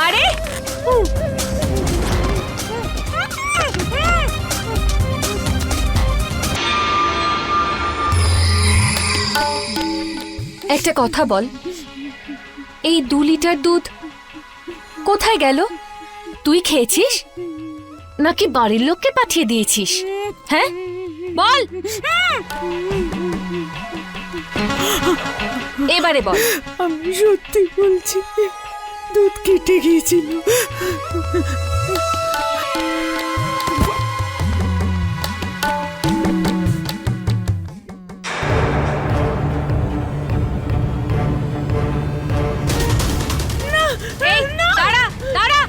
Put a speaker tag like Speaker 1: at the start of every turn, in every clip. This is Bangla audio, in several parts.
Speaker 1: আরে একটা কথা বল, এই 2 লিটার দুধ কোথায় গেল? তুই খেয়েছিস নাকি বাড়ির লোককে পাঠিয়ে দিয়েছিস? হ্যাঁ বল, এবারে বল।
Speaker 2: আমি সত্যি বলছি, দুধ কেটে গিয়েছিল।
Speaker 1: এই দাঁড়া দাঁড়া,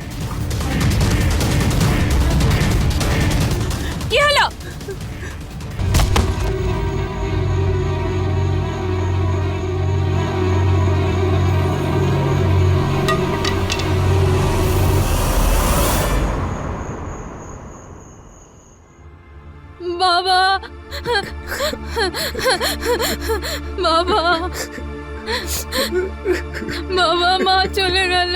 Speaker 1: কি হলো? বাবা বাবা বাবা, মা চলে গেল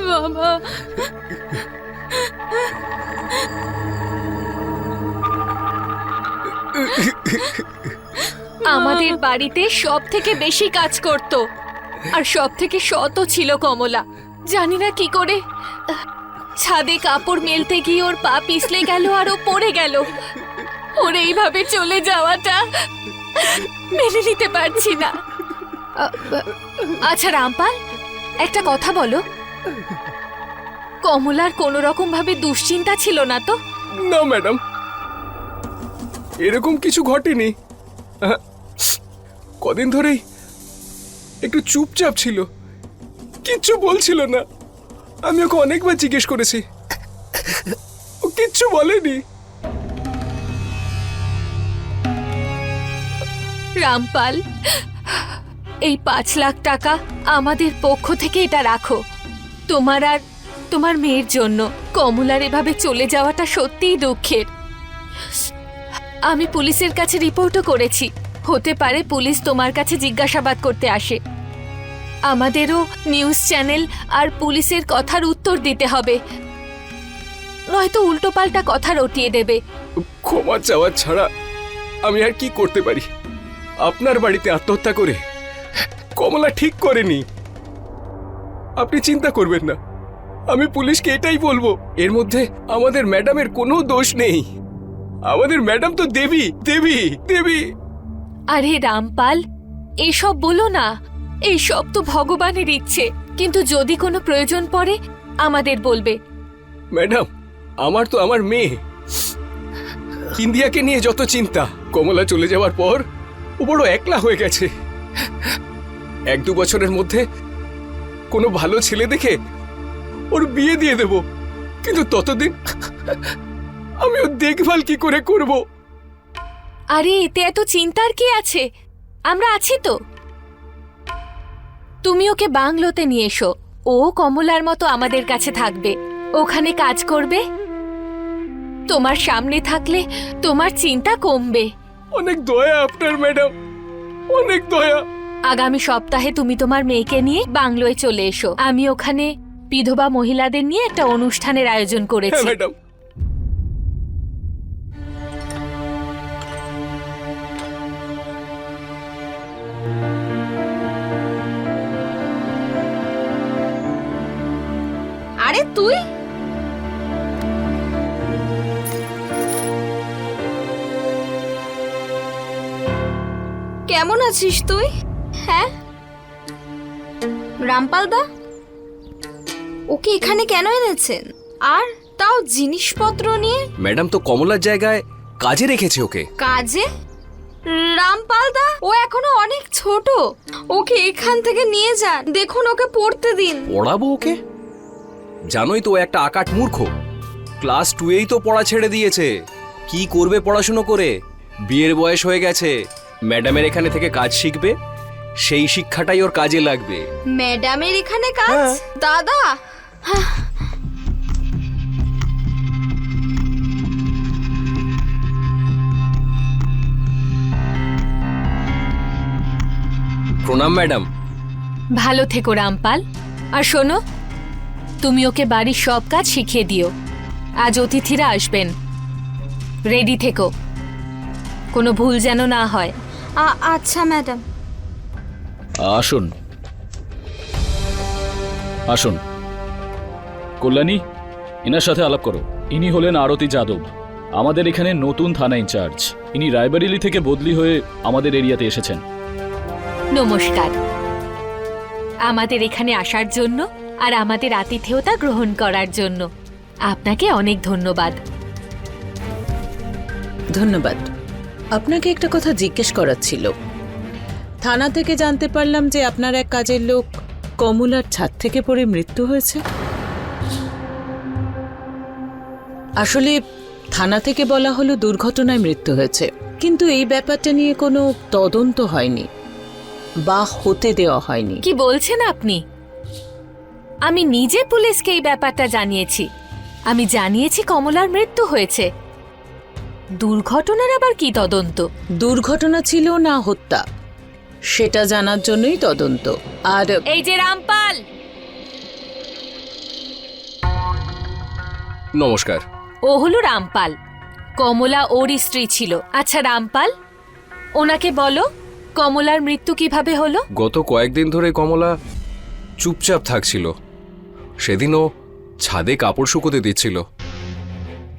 Speaker 1: বাবা। আমাদের বাড়িতে সব থেকে বেশি কাজ করত আর সব থেকে সৎও ছিল কমলা। জানি না কি করে ছাদে কাপড় মেলতে গিয়ে ওর পা পিছলে গেল আর ও পড়ে গেল। ওর এইভাবে চলে যাওয়াটা মেনে নিতে পারছি না। আচ্ছা রামপাল, একটা কথা বলো, কমলার কোনো রকম ভাবে দুশ্চিন্তা ছিল না তো?
Speaker 3: না ম্যাডাম, এরকম কিছু ঘটেনি। কদিন ধরেই একটু চুপচাপ ছিল, কিচ্ছু বলছিল না। আমি ওকে অনেকবার জিজ্ঞেস করেছি, ও কিচ্ছু বলেনি।
Speaker 1: রামপাল, এই 5 লাখ টাকা আমাদের পক্ষ থেকে এটা রাখো, তোমার আর তোমার মেয়ের জন্য। কমলার এভাবে চলে যাওয়াটা সত্যিই দুঃখের। আমি পুলিশের কাছে রিপোর্টও করেছি, হতে পারে পুলিশ তোমার কাছে জিজ্ঞাসাবাদ করতে আসে। আমাদেরও নিউজ চ্যানেল আর পুলিশের কথার উত্তর দিতে হবে, নয়তো উল্টোপাল্টা কথা রটিয়ে দেবে।
Speaker 3: ক্ষমা চাওয়া ছাড়া আমি আর কি করতে পারি? আপনার বাড়িতে আত্মহত্যা করে কমলা ঠিক করেনি। আপনি চিন্তা করবেন না, আমি পুলিশকে এটাই বলবো। এর মধ্যে আমাদের ম্যাডামের কোনো দোষ নেই। আমাদের ম্যাডাম তো দেবী দেবী দেবী।
Speaker 1: আরে রামপাল, এসব বলো না, এইসব তো ভগবানের ইচ্ছে। কিন্তু যদি কোনো প্রয়োজন পড়ে আমাদের বলবে।
Speaker 3: ম্যাডাম, আমার তো আমার মেয়ে ইন্দিয়াকে নিয়ে যত চিন্তা। কমলা চলে যাওয়ার পর ও বড় একলা হয়ে গেছে। 1-2 বছরের মধ্যে কোনো ভালো ছেলে দেখে ওর বিয়ে দিয়ে দেব, কিন্তু ততদিন আমি ওর দেখভাল কি করে করব?
Speaker 1: আরে এতে এত চিন্তার কি আছে, আমরা আছি তো। তুমি ওকে বাংলোতে নিয়ে এসো, ও কমলার মতো আমাদের কাছে থাকবে, ওখানে কাজ করবে। তোমার সামনে থাকলে তোমার চিন্তা কমবে।
Speaker 3: অনেক দয়া আপনার ম্যাডাম, অনেক দয়া।
Speaker 1: আগামী সপ্তাহে তুমি তোমার মেয়েকে নিয়ে বাংলোয় চলে এসো। আমি ওখানে বিধবা মহিলাদের নিয়ে একটা অনুষ্ঠানের আয়োজন
Speaker 3: হ্যাঁ
Speaker 1: করেছি।
Speaker 3: ম্যাডাম।
Speaker 4: আরে তুই কেমন আছিস তুই? হ্যাঁ রামপাল দা, ওকে এখানে কেন এনেছেন? আর তাও জিনিসপত্র নিয়ে?
Speaker 3: ম্যাডাম তো কমলার জায়গায় কাজে রেখেছে ওকে।
Speaker 4: কাজে? রামপাল দা, ও এখনো অনেক ছোট, ওকে এখান থেকে নিয়ে যান। দেখুন, ওকে পড়তে দিন।
Speaker 3: পড়াবো ওকে? জানোই তো ও একটা আকাট মূর্খ, ক্লাস 2-এই তো পড়া ছেড়ে দিয়েছে। কি করবে পড়াশুনো করে? বিয়ের বয়স হয়ে গেছে, ম্যাডামের এখানে থেকে কাজ শিখবে, সেই শিক্ষাটাই ওর কাজে লাগবে।
Speaker 4: ম্যাডামের এখানে কাজ?
Speaker 3: হ্যাঁ।
Speaker 4: দাদা,
Speaker 3: প্রণাম ম্যাডাম।
Speaker 1: ভালো থেকো রামপাল। আর শোনো, তুমি ওকে বাড়ির সব কাজ শিখিয়ে দিও। আজ অতিথিরা আসবেন, রেডি থেকো, কোনো ভুল যেন না হয়।
Speaker 4: আচ্ছা ম্যাডাম।
Speaker 5: আসুন আসুন কল্যাণী, এনার সাথে আলাপ করো। ইনি হলেন আরতি যাদব, আমাদের এখানে নতুন থানা ইনচার্জ। ইনি রায়বেরেলি থেকে বদলি হয়ে আমাদের এরিয়াতে এসেছেন।
Speaker 1: নমস্কার। আমাদের এখানে আসার জন্য আর আমাদের আতিথেয়তা গ্রহণ করার জন্য আপনাকে অনেক ধন্যবাদ।
Speaker 2: ধন্যবাদ। আপনাকে একটা কথা জিজ্ঞেস করার ছিল। থানা থেকে জানতে পারলাম যে আপনার এক কাজের লোক কমলার ছাদ থেকে পড়ে মৃত্যু হয়েছে। আসলে থানা থেকে বলা হলো দুর্ঘটনায় মৃত্যু হয়েছে, কিন্তু এই ব্যাপারটা নিয়ে কোনো তদন্ত হয়নি বা হতে দেওয়া হয়নি।
Speaker 1: কি বলছেন আপনি? আমি নিজে পুলিশকে এই ব্যাপারটা জানিয়েছি। আমি জানিয়েছি কমলার মৃত্যু হয়েছে। দুর্ঘটনার আবার কি তদন্ত?
Speaker 2: দুর্ঘটনা ছিল না হত্যা, সেটা জানার জন্যই তদন্ত। আর
Speaker 1: এই যে রামপাল,
Speaker 3: নমস্কার।
Speaker 1: ও হলো রামপাল, কমলা ওরই স্ত্রী ছিল। আচ্ছা রামপাল, ওনাকে বলো কমলার মৃত্যু কিভাবে হলো?
Speaker 3: গত কয়েকদিন ধরে কমলা চুপচাপ থাকছিল। সেদিনও ছাদে কাপড় শুকোতে দিচ্ছিল,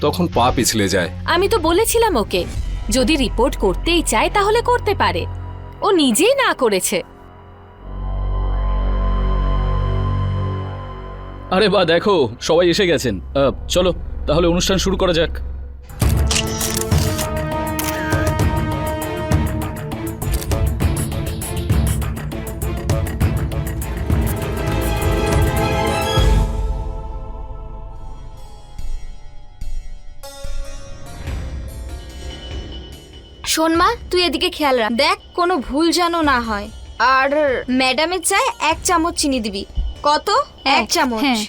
Speaker 3: তখন পা পিছলে যায়।
Speaker 1: আমি তো বলেছিলাম ওকে, যদি রিপোর্ট করতেই চায় তাহলে করতে পারে। ও নিজেই না করেছে।
Speaker 5: আরে বা, দেখো সবাই এসে গেছেন। চলো তাহলে অনুষ্ঠান শুরু করা যাক।
Speaker 4: শোন মা, তুই এদিকে খেয়াল রাখ, দেখ কোনো ভুল যেন না হয়। আর ম্যাডামের চায় 1 চামচ চিনি দিবি। কত? 1 চামচ।
Speaker 6: হ্যাঁ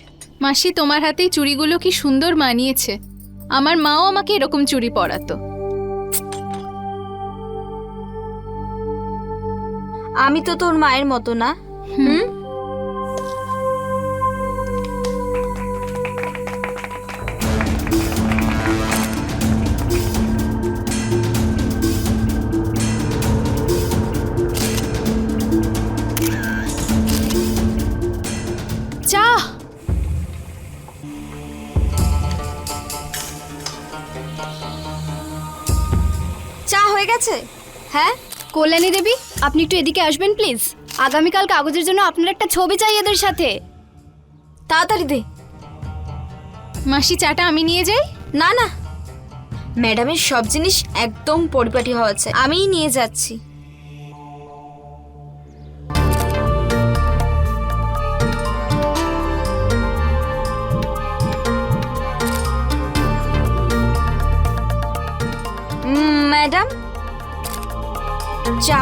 Speaker 6: মাসি, তোমার হাতেই চুড়িগুলো কি সুন্দর মানিয়েছে। আমার মাও আমাকে এরকম চুড়ি পরাতো।
Speaker 4: আমি তো তোর মায়ের মতো না। হুম।
Speaker 6: চা।
Speaker 4: চা হয়ে গেছে? হ্যাঁ।
Speaker 7: কল্যাণী দেবী, আপনি একটু এদিকে আসবেন প্লিজ। আগামীকাল কাগজের জন্য আপনার একটা ছবি চাই এদের সাথে।
Speaker 4: তাড়াতাড়ি দে।
Speaker 6: মাসি, চাটা আমি নিয়ে যাই?
Speaker 4: না না, ম্যাডামের সব জিনিস একদম পরিপাটি হওয়া চাই। আমিই নিয়ে যাচ্ছি। ম্যাডাম, চা।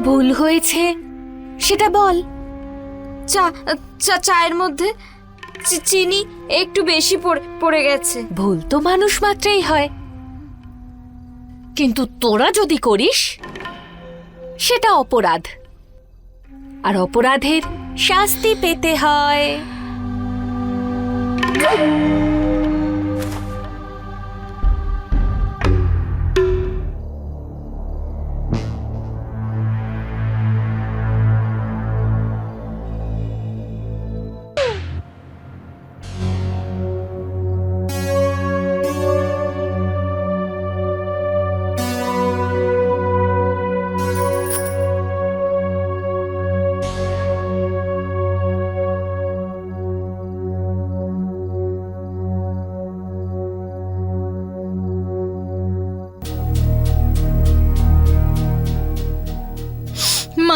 Speaker 1: ভুল হয়েছে সেটা বল।
Speaker 4: চায়ের মধ্যে চিনি একটু বেশি পড়ে গেছে।
Speaker 1: ভুল তো মানুষ মাত্রেই হয়, কিন্তু তোরা যদি করিস সেটা অপরাধ, আর অপরাধের শাস্তি পেতে হয়।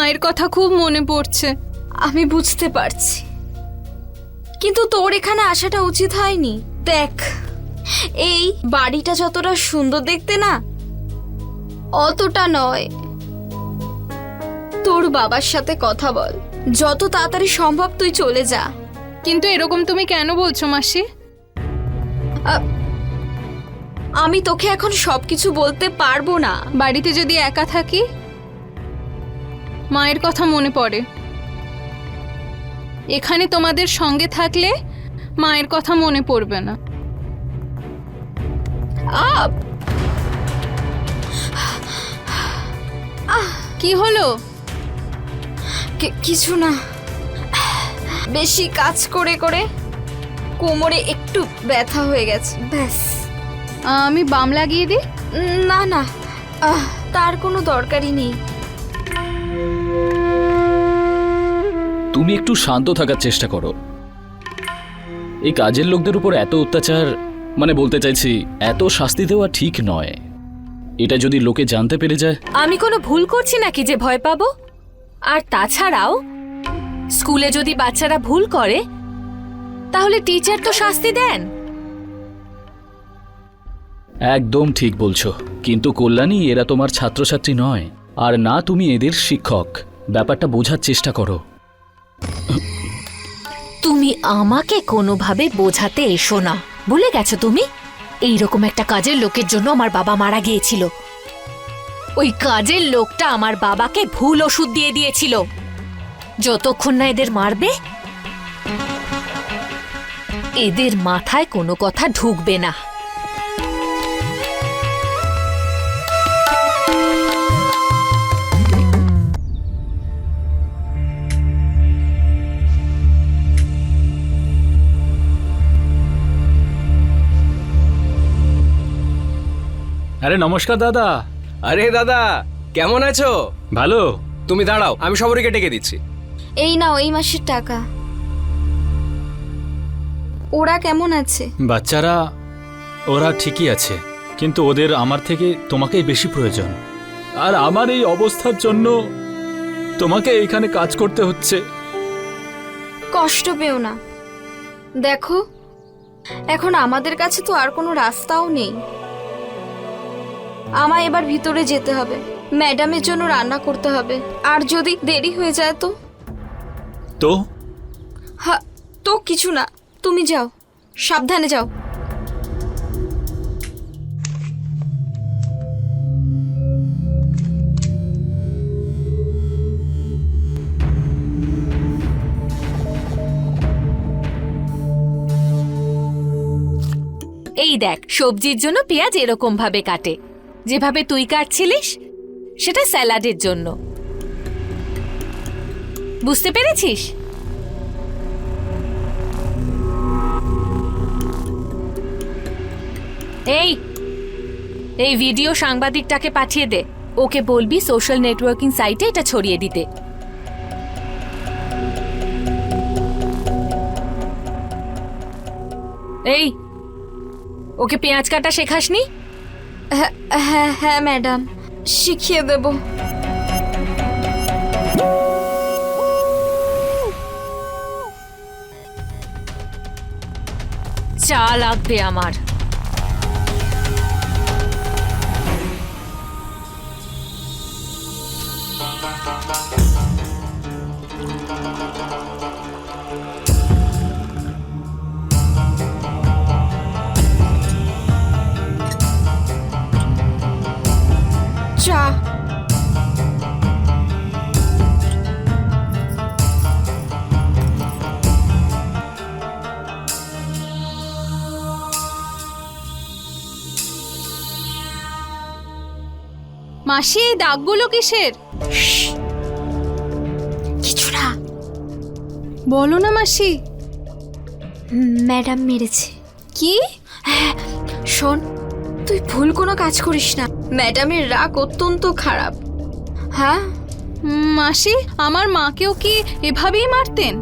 Speaker 6: মায়ের কথা খুব মনে পড়ছে।
Speaker 4: আমি বুঝতে পারছি, কিন্তু তোর এখানে আসাটা উচিত হয়নি। দেখ, এই বাড়িটা যতটা সুন্দর দেখতে না, অতটা নয়। তোর বাবার সাথে কথা বল, যত তাড়াতাড়ি সম্ভব তুই চলে যা।
Speaker 6: কিন্তু এরকম তুমি কেন বলছো মাসি?
Speaker 4: আমি তোকে এখন সবকিছু বলতে পারবো না।
Speaker 6: বাড়িতে যদি একা থাকি মায়ের কথা মনে পড়ে, এখানে তোমাদের সঙ্গে থাকলে মায়ের কথা মনে পড়বে না। কি হলো?
Speaker 4: কিছু না, বেশি কাজ করে করে কোমরে একটু ব্যথা হয়ে গেছে, ব্যাস।
Speaker 6: আমি বাম লাগিয়ে দিই?
Speaker 4: না না, তার কোনো দরকারই নেই।
Speaker 5: তুমি একটু শান্ত থাকার চেষ্টা করো। এই কাজের লোকদের উপর এত অত্যাচার, মানে বলতে চাইছি এত শাস্তি দেওয়া ঠিক নয়। এটা যদি লোকে জানতে পেরে যায়।
Speaker 1: আমি কোনো ভুল করছি নাকি যে ভয় পাবো? আর তাছাড়াও স্কুলে যদি বাচ্চারা ভুল করে তাহলে টিচার তো শাস্তি দেন।
Speaker 5: একদম ঠিক বলছো, কিন্তু কল্যাণী এরা তোমার ছাত্রছাত্রী নয়, আর না তুমি এদের শিক্ষক। ব্যাপারটা বোঝার চেষ্টা করো।
Speaker 1: তুমি আমাকে কোনোভাবে বোঝাতে এসো না, ভুলে গেছো তুমি? এইরকম একটা কাজের লোকের জন্য আমার বাবা মারা গিয়েছিল। ওই কাজের লোকটা আমার বাবাকে ভুল ওষুধ দিয়ে দিয়েছিল। যতক্ষণ না এদের মারবে এদের মাথায় কোনো কথা ঢুকবে না।
Speaker 8: আরে নমস্কার দাদা।
Speaker 3: আরে দাদা, কেমন আছো?
Speaker 8: ভালো।
Speaker 3: তুমি দাঁড়াও, আমি সবাইকে ডেকে দিচ্ছি।
Speaker 4: এই নাও এই মাসের টাকা। ওরা কেমন আছে?
Speaker 8: বাচ্চারা ওরা ঠিকই আছে, কিন্তু ওদের আমার থেকে তোমাকেই বেশি প্রয়োজন। আর আমার এই অবস্থার জন্য তোমাকে এইখানে কাজ করতে হচ্ছে।
Speaker 4: কষ্ট পেও না। দেখো, এখন আমাদের কাছে তো আর কোনো রাস্তাও নেই। আমায় এবার ভিতরে যেতে হবে, ম্যাডামের জন্য রান্না করতে হবে। আর যদি দেরি হয়ে যায় তো? হ্যাঁ, তো কিছু না, তুমি যাও, সাবধানে যাও।
Speaker 1: এই দেখ, সবজির জন্য পেঁয়াজ এরকম ভাবে কাটে, যেভাবে তুই কাটছিলিস সেটা স্যালাডের জন্য। বুঝতে পেরেছিস? এই ভিডিও সাংবাদিকটাকে পাঠিয়ে দে। ওকে বলবি সোশ্যাল নেটওয়ার্কিং সাইটে এটা ছড়িয়ে দিতে। এই, ওকে পেঁয়াজ কাটা শেখাসনি?
Speaker 4: হ্যাঁ হ্যাঁ ম্যাডাম, শিখিয়ে দেব।
Speaker 1: চা লাগবে আমার।
Speaker 4: চা।
Speaker 6: মাসি, এই দাগগুলো কিসের?
Speaker 4: কিছু না।
Speaker 6: বলো না মাসি।
Speaker 4: ম্যাডাম মেরেছে।
Speaker 6: কি?
Speaker 4: হ্যাঁ, শোন, তুই ভুল কোনো কাজ করিস না। ম্যাডামের রাগ অত্যন্ত খারাপ। হ্যাঁ
Speaker 6: মাসি, আমার মাকেও কি এভাবেই মারতেন?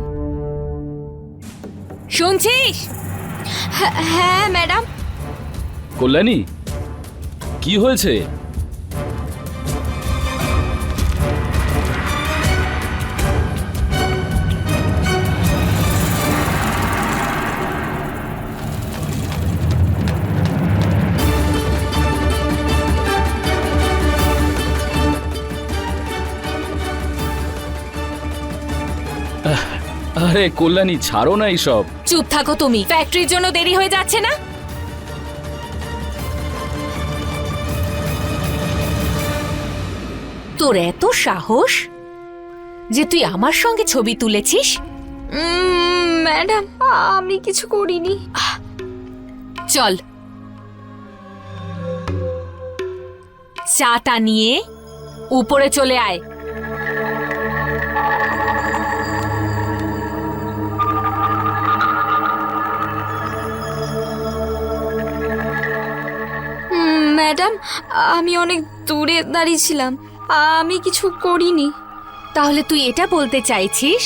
Speaker 1: শুনছিস?
Speaker 4: হ্যাঁ ম্যাডাম।
Speaker 5: কল্যাণী, কি হয়েছে? আরে কল্যাণী, ছাড়ো না এইসব।
Speaker 1: চুপ থাকো তুমি, ফ্যাক্টরির জন্য দেরি হয়ে যাচ্ছে না? তোর এত সাহস যে তুই আমার সঙ্গে ছবি তুলেছিস?
Speaker 4: ম্যাডাম, আমি কিছু করিনি।
Speaker 1: চল, চাটা নিয়ে উপরে চলে আয়।
Speaker 4: ম্যাডাম, আমি অনেক দূরে দাঁড়িয়েছিলাম, আমি কিছু করিনি।
Speaker 1: তাহলে তুই এটা বলতে চাইছিস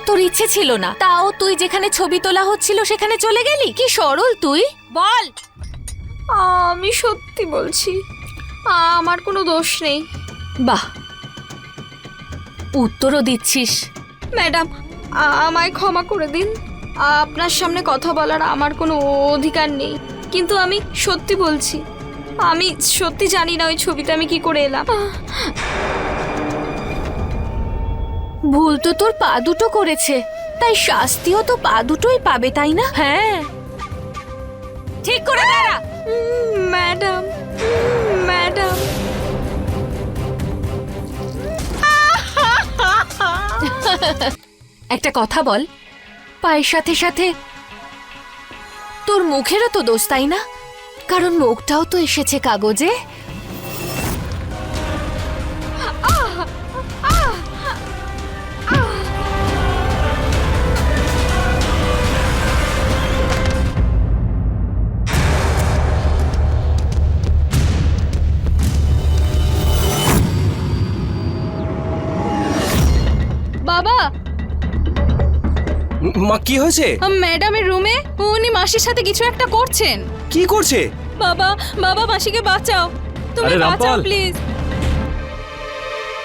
Speaker 1: তোর ইচ্ছে ছিল না, তাও তুই যেখানে ছবি তোলা হচ্ছিল সেখানে চলে গেলি? কি সরল তুই, বল।
Speaker 4: আমি সত্যি বলছি, আমার কোনো দোষ নেই।
Speaker 1: বাহ, উত্তরও দিচ্ছিস।
Speaker 4: ম্যাডাম, আমায় ক্ষমা করে দিন। আপনার সামনে কথা বলার আমার কোনো অধিকার নেই, কিন্তু আমি সত্যি বলছি, আমি সত্যি জানি না ওই ছবিতে আমি কি করে এলাম।
Speaker 1: ভুল তো তোর পা দুটো করেছে, তাই শাস্তিও তো পা দুটোই পাবে, তাই না? হ্যাঁ, ঠিক করে দাঁড়া।
Speaker 4: ম্যাডাম, ম্যাডাম,
Speaker 1: একটা কথা বল, পায়ের সাথে সাথে তোর মুখেরও তো দোষ, তাই না? কারণ মুখটাও তো এসেছে কাগজে।
Speaker 6: বাবা,
Speaker 3: মা, কি হয়েছে?
Speaker 6: ম্যাডামের রুমে উনি মাসির সাথে কিছু একটা করছেন।
Speaker 3: কি করছে?
Speaker 6: বাবা, বাবা, মাসিকে বাঁচাও, তুমি
Speaker 8: আরে
Speaker 6: বাঁচাও
Speaker 8: রামপাল।
Speaker 6: প্লিজ।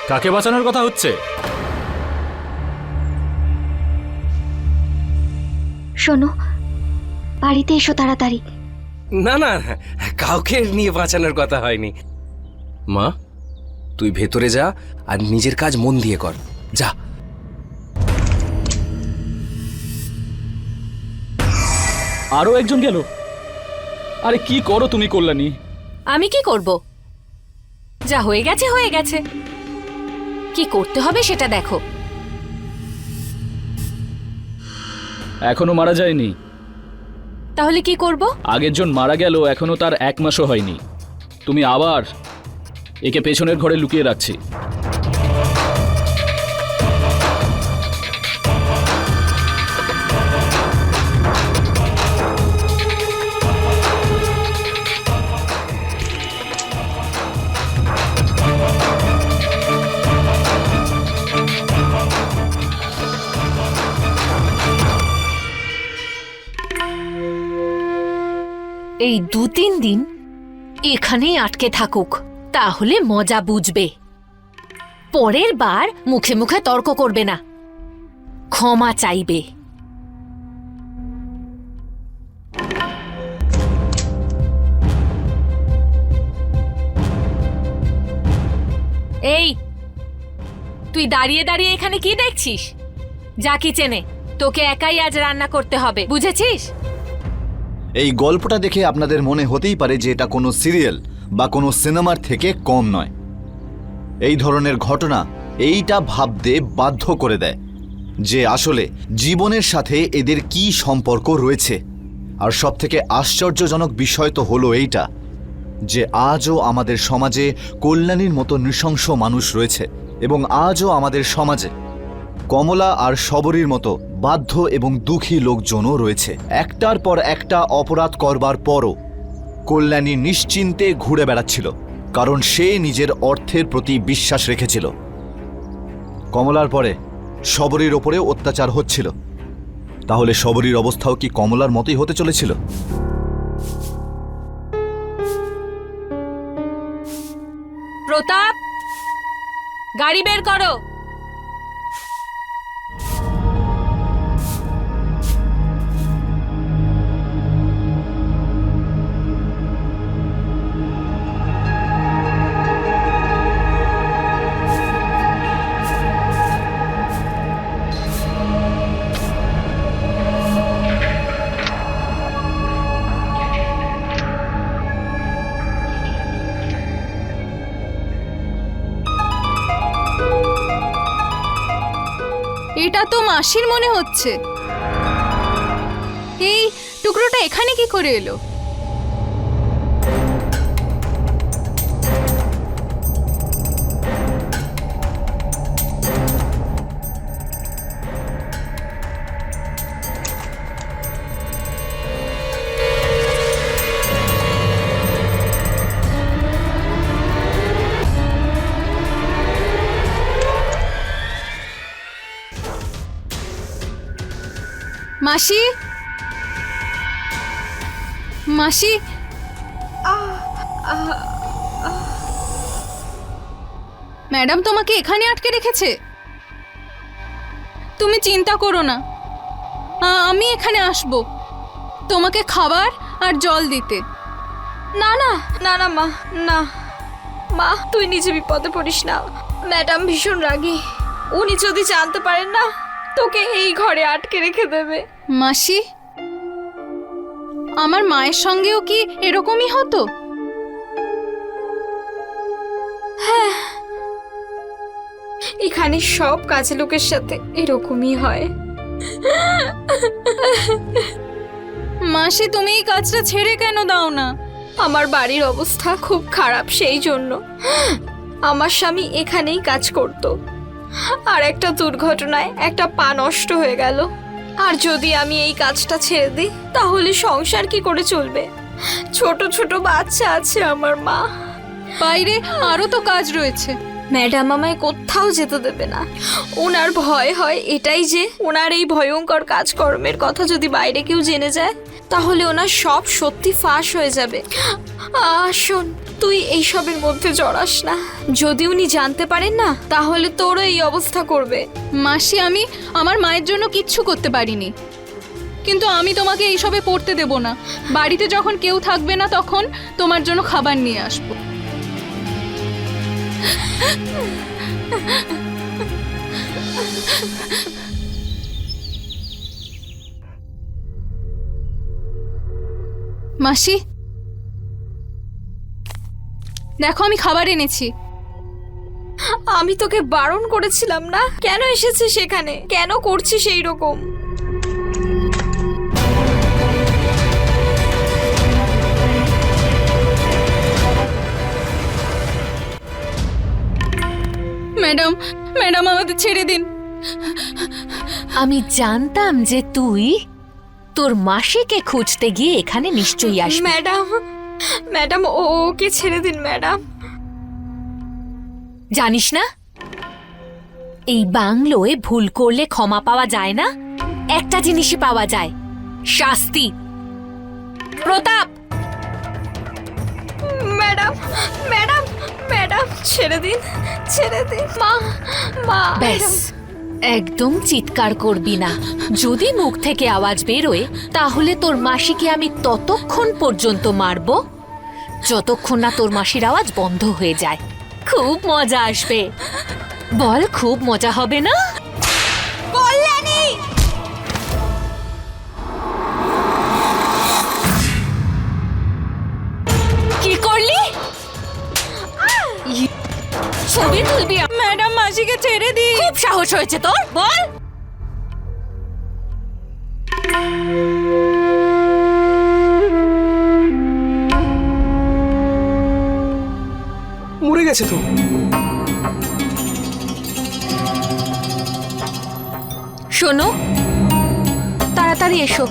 Speaker 8: কাকে বাঁচানোর কথা হচ্ছে?
Speaker 7: শোনো, বাড়িতে এসো তাড়াতাড়ি।
Speaker 3: না না, কাউকে নিয়ে বাঁচানোর কথা হয়নি। মা, তুই ভেতরে যা আর নিজের কাজ মন দিয়ে কর, যা।
Speaker 5: আরো একজন গেল। আরে কি করো তুমি কল্যাণী?
Speaker 1: আমি কি করব? যা হয়ে গেছে হয়ে গেছে, কি করতে হবে সেটা দেখো।
Speaker 5: এখনো মারা যায়নি।
Speaker 1: তাহলে কি করব?
Speaker 5: আগের জন মারা গেল, এখনো তার 1 মাসও হয়নি। তুমি আবার একে পেছনের ঘরে লুকিয়ে রাখছি।
Speaker 1: এই 2-3 দিন এখানেই আটকে থাকুক, তাহলে মজা বুঝবে। পরের বার মুখে মুখে তর্ক করবে না, ক্ষমা চাইবে। এই, তুই দাঁড়িয়ে দাঁড়িয়ে এখানে কি দেখছিস? যা কিচেনে, তোকে একাই আজ রান্না করতে হবে, বুঝেছিস?
Speaker 9: এই গল্পটা দেখে আপনাদের মনে হতেই পারে যে এটা কোনো সিরিয়াল বা কোনো সিনেমার থেকে কম নয়। এই ধরনের ঘটনা এইটা ভাবতে বাধ্য করে দেয় যে আসলে জীবনের সাথে এদের কি সম্পর্ক রয়েছে। আর সবথেকে আশ্চর্যজনক বিষয় তো হলো এইটা যে আজও আমাদের সমাজে কল্যাণীর মতো নৃশংস মানুষ রয়েছে, এবং আজও আমাদের সমাজে কমলা আর শবরীর মতো বাধ্য এবং দুঃখী লোকজনও রয়েছে। একটার পর একটা অপরাধ করবার পরও কল্যাণী নিশ্চিন্তে ঘুরে বেড়াচ্ছিল, কারণ সে নিজের অর্থের প্রতি বিশ্বাস রেখেছিল। কমলার পরে শবরীর ওপরে অত্যাচার হচ্ছিল, তাহলে শবরীর অবস্থাও কি কমলার মতোই হতে চলেছিল?
Speaker 1: প্রতাপ, গাড়ি বের করো।
Speaker 6: এটা তো মাসির মনে হচ্ছে। এই টুকরোটা এখানে কি করে এলো? মাসি, মাসি, ম্যাডাম তোমাকে এখানে আটকে রেখেছে। তুমি চিন্তা করো না, আমি এখানে আসব তোমাকে খাবার আর জল দিতে।
Speaker 4: না না না না মা, না মা, তুই নিজে বিপদে পড়িস না। ম্যাডাম ভীষণ রাগী, উনি যদি জানতে পারেন না তোকে এই ঘরে আটকে রেখে দেবে।
Speaker 6: মাসি, আমার মায়ের সঙ্গেও কি এরকমই হতো?
Speaker 4: এখানে সব কাজে লোকের সাথে এরকমই হয়।
Speaker 6: মাসি, তুমি এই কাজটা ছেড়ে কেন দাও না?
Speaker 4: আমার বাড়ির অবস্থা খুব খারাপ, সেই জন্য আমার স্বামী এখানেই কাজ করত। আর একটা দুর্ঘটনায় একটা পা নষ্ট হয়ে গেল। আর যদি আমি এই কাজটা ছেড়ে দিই তাহলে সংসার কি করে চলবে? ছোট ছোট বাচ্চা আছে আমার মা।
Speaker 6: বাইরে আরো তো কাজ রয়েছে।
Speaker 4: ম্যাডাম আমায় কোথাও যেতে দেবে না। ওনার ভয় হয় এটাই যে ওনার এই ভয়ঙ্কর কাজকর্মের কথা যদি বাইরে কেউ জেনে যায় তাহলে ওনার সব সত্যি ফাঁস হয়ে যাবে। শোন, তুই এইসবের মধ্যে জড়াস না। যদি উনি জানতে পারেন না তাহলে তোরও এই অবস্থা করবে।
Speaker 6: মাসি, আমি আমার মায়ের জন্য কিচ্ছু করতে পারিনি, কিন্তু আমি তোমাকে এইসবে পড়তে দেব না। বাড়িতে যখন কেউ থাকবে না তখন তোমার জন্য খাবার নিয়ে আসবো। মাসি, দেখো আমি খাবার এনেছি।
Speaker 4: আমি তোকে বারণ করেছিলাম না? কেন এসেছিস সেখানে? কেন করছিস এই রকম?
Speaker 6: ম্যাডাম, ম্যাডাম আমাদের ছেড়ে দিন।
Speaker 1: আমি জানতাম যে তুই তোর মাসিকে খুঁজতে গিয়ে এখানে নিশ্চয়ই আসবি।
Speaker 4: ম্যাডাম, ম্যাডাম, ওকে ছেড়ে দিন ম্যাডাম।
Speaker 1: জানিস না এই বাংলোয় ভুল করলে ক্ষমা পাওয়া যায় না, একটা জিনিসই পাওয়া যায়, শাস্তি। প্রতাপ,
Speaker 4: ম্যাডাম, ম্যাডাম, ম্যাডাম, ছেড়ে দিন, ছেড়ে দিন। মা, মা।
Speaker 1: ব্যাস, একদম চিৎকার করবি না। যদি মুখ থেকে আওয়াজ বেরোয় তাহলে তোর মাসিকে আমি ততক্ষণ পর্যন্ত মারব যতক্ষণ না তোর মাসির আওয়াজ বন্ধ হয়ে যায়। খুব মজা আসবে। বল, খুব মজা হবে না?
Speaker 4: কল্যাণী!
Speaker 1: কি করলি? ছবি তুলবি?
Speaker 6: ম্যাডাম, মাসিকে ছেড়ে দিন।
Speaker 1: খুব সাহস হয়েছে তোর, বল।
Speaker 3: মরে গেছে তো।
Speaker 1: শোনো, তাড়াতাড়ি এসো।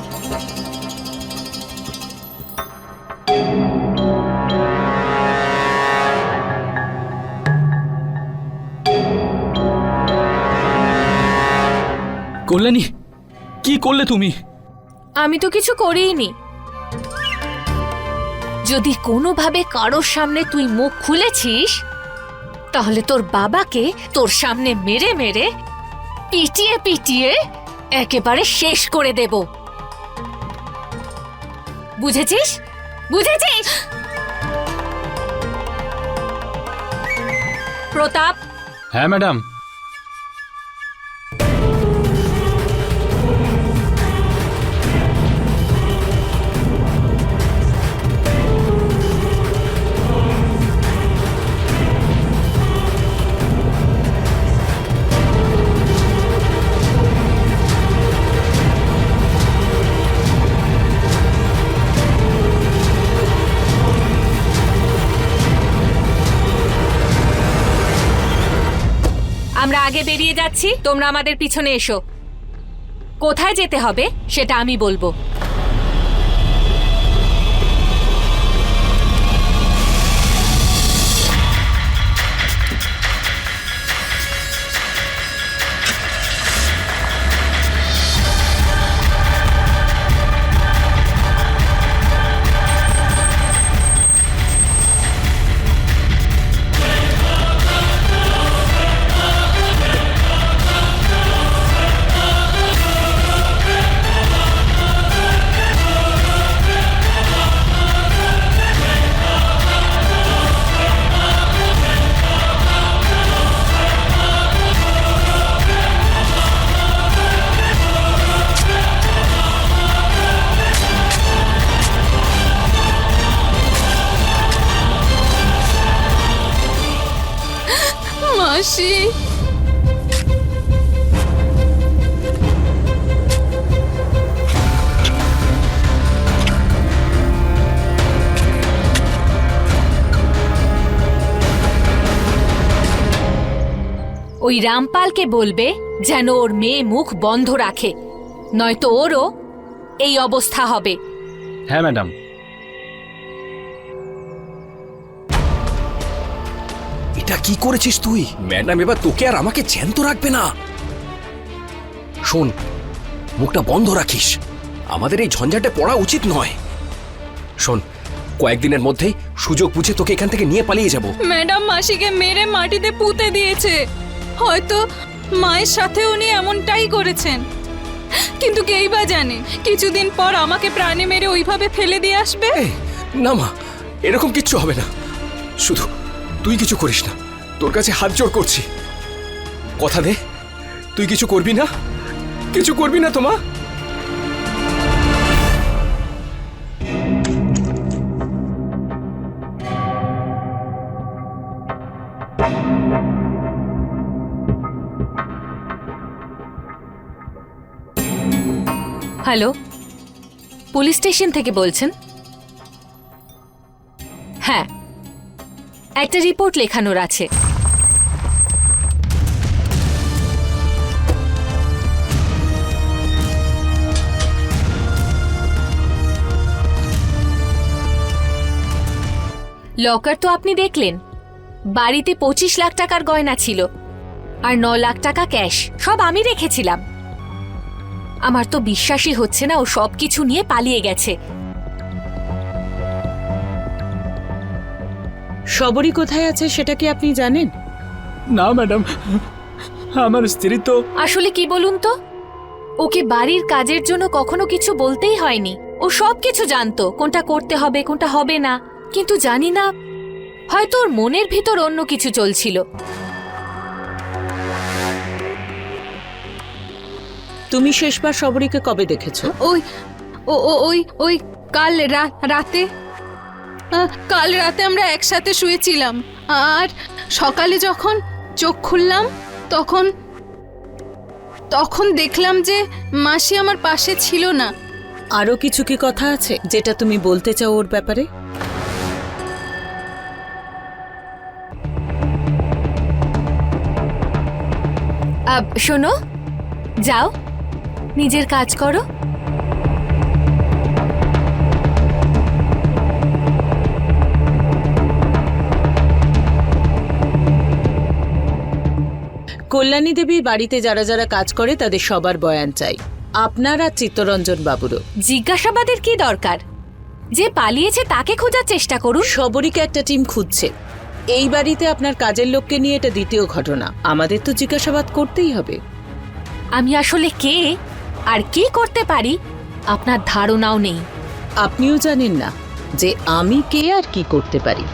Speaker 5: কল্যাণী, কি করলে তুমি?
Speaker 1: আমি তো কিছু করিনি। যদি কোনোভাবে কারোর সামনে তুই মুখ খুলেছিস তাহলে তোর বাবাকে তোর সামনে মেরে মেরে পিটিয়ে পিটিয়ে একেবারে শেষ করে দেব। বুঝেছিস? বুঝেছিস? প্রতাপ।
Speaker 8: হ্যাঁ ম্যাডাম।
Speaker 1: আগে বেরিয়ে যাচ্ছি, তোমরা আমাদের পিছনে এসো। কোথায় যেতে হবে সেটা আমি বলবো।
Speaker 6: মাসি,
Speaker 1: ওই রামপালকে বলবে যেন ওর মেয়ে মুখ বন্ধ রাখে, নয়তো ওরও এই অবস্থা হবে।
Speaker 8: হ্যাঁ ম্যাডাম।
Speaker 3: এটা কি করেছিস তুই? ম্যাডাম এবার তোকে আর আমাকে জ্যান্ত রাখবে না। শোন, মুখটা বন্ধ রাখিস, আমাদের এই ঝঞ্ঝাটে পড়া উচিত নয়। শোন, কয়েকদিনের মধ্যেই সুযোগ বুঝে তোকে এখান থেকে নিয়ে পালিয়ে যাব।
Speaker 6: ম্যাডাম মাসিকে মেরে মাটিতে পুঁতে দিয়েছে। হয়তো মায়ের সাথে উনি এমনটাই করেছেন, কিন্তু কেই বা জানে কিছুদিন পর আমাকে প্রাণে মেরে ওইভাবে ফেলে দিয়ে আসবে।
Speaker 3: না মা, এরকম কিচ্ছু হবে না। শুধু তুই কিছু করিস না, তোর কাছে হাত জোড় করছি। কথা দে, তুই কিছু করবি না, কিছু করবি না তো মা।
Speaker 1: হ্যালো, পুলিশ স্টেশন থেকে বলছেন? হ্যাঁ, একটা রিপোর্ট লেখানোর আছে। লকার তো আপনি দেখলেন, বাড়িতে 25 লাখ টাকার গয়না ছিল আর 9 লাখ টাকা ক্যাশ, সব আমি রেখেছিলাম। আমার তো বিশ্বাসই হচ্ছে না ও সব কিছু নিয়ে পালিয়ে গেছে।
Speaker 2: শবরী কোথায় আছে সেটা কি আপনি জানেন?
Speaker 8: না ম্যাডাম, আমার স্ত্রী তো...
Speaker 1: আসলে কি বলুন তো, ওকে বাড়ির কাজের জন্য কখনো কিছু বলতেই হয়নি। ও সব কিছু জানতো, কোনটা করতে হবে কোনটা হবে না, কিন্তু জানি না, হয়তো ওর মনের ভিতর অন্য কিছু চলছিল।
Speaker 2: তুমি শেষবার শবরীকে কবে দেখেছো?
Speaker 6: ওই ও ও ওই ওই কাল রাতে, কাল রাতে আমরা একসাথে শুয়েছিলাম, আর সকালে যখন চোখ খুললাম তখন তখন দেখলাম যে মাসি আমার পাশে ছিল না।
Speaker 2: আরো কিছু কি কথা আছে যেটা তুমি বলতে চাও ওর ব্যাপারে?
Speaker 1: শোনো, যাও নিজের কাজ করো।
Speaker 2: কল্যাণী দেবী বাড়িতে যারা যারা কাজ করে তাদের সবার বয়ান চাই, আপনার আর চিত্তরঞ্জন বাবুরও।
Speaker 1: জিজ্ঞাসাবাদের কি দরকার? যে পালিয়েছে তাকে খোঁজার চেষ্টা করুন।
Speaker 2: শবরীকে একটা টিম খুঁজছে। এই বাড়িতে আপনার কাজের লোককে নিয়ে এটা দ্বিতীয় ঘটনা, আমাদের তো জিজ্ঞাসাবাদ করতেই হবে।
Speaker 1: আমি আসলে কে আর কি করতে পারি আপনার ধারণাও নেই।
Speaker 2: আপনিও জানেন না যে আমি কে আর কি করতে পারি।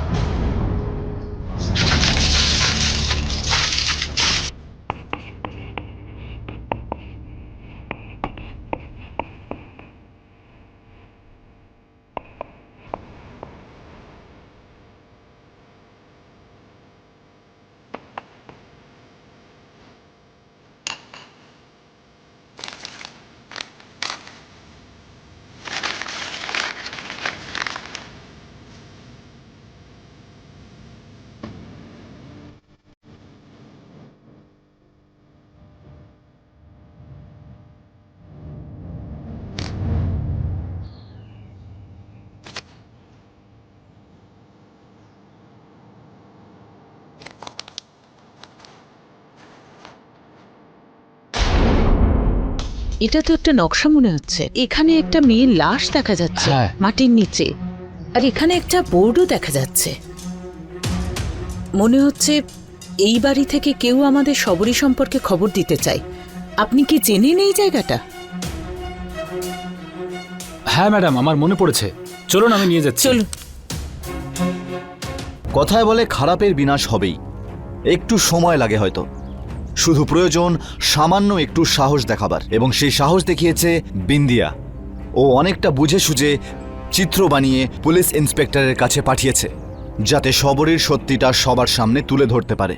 Speaker 2: এটা তো একটা নকশা মনে হচ্ছে। এখানে একটা মেয়ের লাশ দেখা যাচ্ছে
Speaker 5: হ্যাঁ।
Speaker 2: মাটির নিচে, আর এখানে একটা বোর্ডও দেখা যাচ্ছে। মনে হচ্ছে এই বাড়ি থেকে কেউ আমাদের সবরী সম্পর্কে খবর দিতে চায়। আপনি কি জেনেন এই জায়গাটা?
Speaker 8: হ্যাঁ ম্যাডাম, আমার মনে পড়েছে। চলুন আমি নিয়ে যাচ্ছি।
Speaker 2: চলুন।
Speaker 9: কথায় বলে খারাপের বিনাশ হবেই, একটু সময় লাগে হয়তো। শুধু প্রয়োজন সামান্য একটু সাহস দেখাবার, এবং সেই সাহস দেখিয়েছে বিন্দিয়া। ও অনেকটা বুঝে সুঝে চিত্র বানিয়ে পুলিশ ইন্সপেক্টরের কাছে পাঠিয়েছে, যাতে শবরীর সত্যিটা সবার সামনে তুলে ধরতে পারে।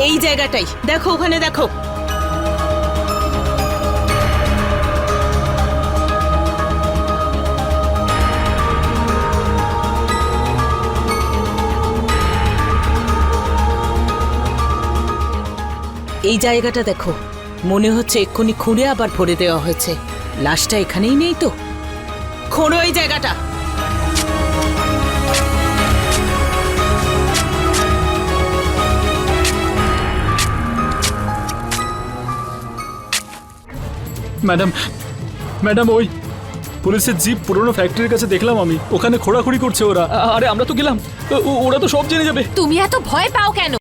Speaker 2: এই জায়গাটাই দেখো, ওখানে দেখো। এই জায়গাটা দেখো, মনে হচ্ছে এক্ষুনি খুঁড়ে আবার ভরে দেওয়া হয়েছে। লাশটা এখানেই নেই তো? খোঁড়ো এই জায়গাটা।
Speaker 8: ম্যাডাম, ম্যাডাম, ওই পুলিশের জিপ পুরনো ফ্যাক্টরির কাছে দেখলাম আমি। ওখানে খোঁড়াখুড়ি করছে ওরা।
Speaker 5: আরে আমরা তো গেলাম, ওরা তো সব জেনে যাবে।
Speaker 1: তুমি এত ভয় পাও কেন?